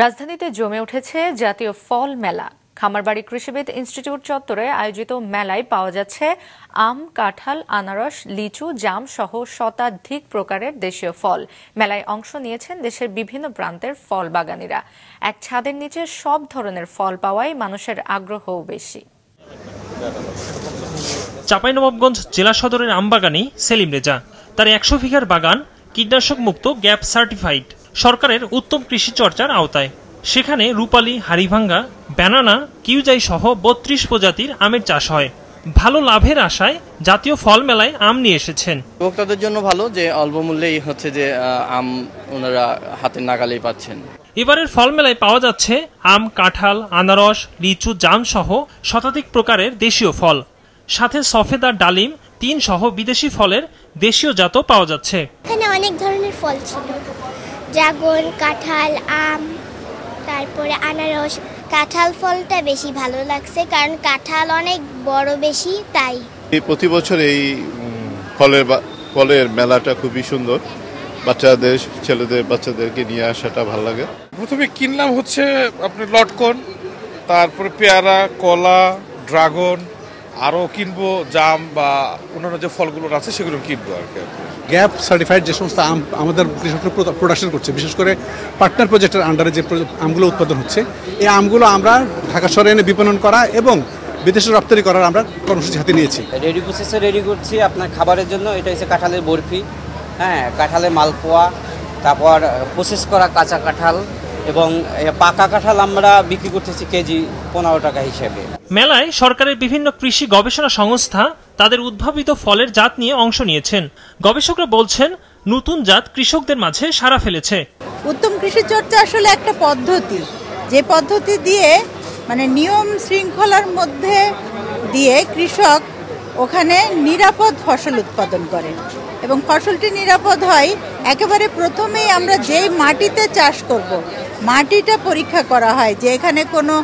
রাজধানীতে জমে উঠেছে জাতীয় ফল মেলা। খামারবাড়ি কৃষিবিদ ইনস্টিটিউট চত্বরে আয়োজিত মেলায় পাওয়া যাচ্ছে আম, কাঁঠাল, আনারস, লিচু, জাম সহ শতাধিক প্রকারের দেশীয় ফল। মেলায় অংশ নিয়েছেন দেশের বিভিন্ন প্রান্তের ফল বাগানীরা। এক ছাদের নিচে সব ধরনের ফল পাওয়ায় মানুষের আগ্রহও বেশি। চাঁপাইনবাবগঞ্জ জেলা সদরের আমবাগানী সেলিম রেজা। তার ১০০ বিঘার বাগান কীটনাশক মুক্ত গ্যাপ সার্টিফাইড সরকারের উত্তম কৃষি চর্চার আওতায়। সেখানে রূপালী, হাড়িভাঙ্গা, ব্যানানা, কিউজাই সহ ৩২ প্রজাতির আমের চাষ হয়। ভালো লাভের আশায় জাতীয় ফল মেলায় আম নিয়ে এসেছেন। ভোক্তাদের জন্য ভালো যে অল্প মূল্যেই হচ্ছে যে আম ওনারা হাতের নাগালেই পাচ্ছেন। এবারের ফল মেলায় পাওয়া যাচ্ছে আম, কাঁঠাল, আনারস, লিচু, জাম সহ শতাধিক প্রকারের দেশীয় ফল। সাথে সফেদা, ডালিম, তিন সহ বিদেশি ফলের দেশীয় জাতও পাওয়া যাচ্ছে। এখানে অনেক ধরনের ফল ছিল, ড্রাগন, কাঁঠাল, আম, তারপরে আনারস। কাঁঠাল ফলটা বেশি ভালো লাগছে কারণ কাঁঠাল অনেক বড় বেশি, তাই প্রতি বছর এই ফলের মেলাটা খুবই সুন্দর। বাচ্চাদেরকে নিয়ে আসাটা ভালো লাগে। প্রথমে কিনলাম হচ্ছে আপনার লটকন, তারপরে পেয়ারা, কলা, ড্রাগন, আরও কিনবো জাম বা অন্যান্য যে ফলগুলো আছে সেগুলো কিনবো আর কি। গ্যাপ সার্টিফাইড যে সমস্ত আম আমাদের কৃষকরা প্রোডাকশন করছে, বিশেষ করে পার্টনার প্রজেক্টের আন্ডারে যে আমগুলো উৎপাদন হচ্ছে, এই আমগুলো আমরা ঢাকা শহরে এনে বিপণন করা এবং বিদেশে রপ্তানি করার আমরা কর্মসূচি হাতে নিয়েছি। রেডি প্রসেসে রেডি করছি আপনার খাবারের জন্য। এটা হচ্ছে কাঁঠালের বরফি, কাঁঠালের মালপোয়া, তারপর প্রসেস করা কাঁচা কাঁঠাল এবং পাকা কাঁঠাল আমরা বিক্রি করতেছি কেজি ১৫ টাকা হিসেবে। মেলায় সরকারের বিভিন্ন কৃষি গবেষণা সংস্থা তাদের উদ্ভাবিত ফলের জাত নিয়ে অংশ নিয়েছেন। গবেষকরা বলছেন নতুন জাত কৃষকদের মাঝে সাড়া ফেলেছে। উত্তম কৃষি চর্চা আসলে একটা পদ্ধতি, যে পদ্ধতি দিয়ে মানে নিয়ম শৃঙ্খলার মধ্যে দিয়ে কৃষক ওখানে নিরাপদ ফসল উৎপাদন করে এবং ফসলটি নিরাপদ হয়। একেবারে প্রথমেই আমরা যেই মাটিতে চাষ করব, মাটিটা পরীক্ষা করা হয় যে এখানে কোনো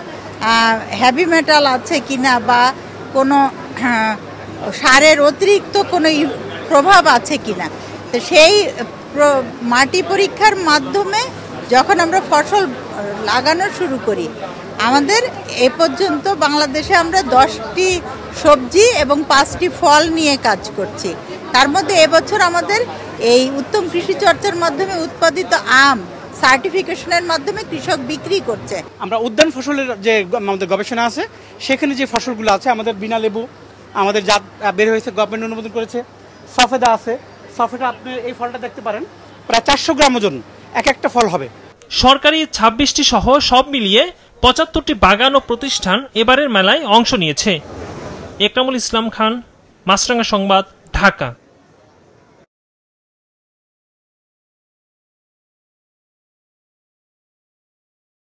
হেভি মেটাল আছে কিনা বা কোনো সারের অতিরিক্ত কোনো প্রভাব আছে কিনা। তো সেই মাটি পরীক্ষার মাধ্যমে যখন আমরা ফসল লাগানো শুরু করি, আমাদের এ পর্যন্ত বাংলাদেশে আমরা 10টি সবজি এবং 5টি ফল নিয়ে কাজ করছি। তার মধ্যে এবছর আমাদের এই উত্তম কৃষি চর্চার মাধ্যমে উৎপাদিত আম সার্টিফিকেশনের মাধ্যমে কৃষক বিক্রি করছে। আমরা উদ্যান ফসলের যে আমাদের গবেষণা আছে, সেখানে যে ফসলগুলো আছে, আমাদের বিনা লেবু আমাদের জাত বের হয়েছে, গভর্নমেন্ট অনুমোদন করেছে। সফেদা আছে, সফেদা আপনি এই ফলটা দেখতে পারেন, প্রায় 400 গ্রাম ওজন এক একটা ফল হবে। সরকারি 26টি সহ সব মিলিয়ে 75টি বাগান ও প্রতিষ্ঠান এবারের মেলায় অংশ নিয়েছে। একরামুল ইসলাম খান, মাছরাঙ্গা সংবাদ, ঢাকা।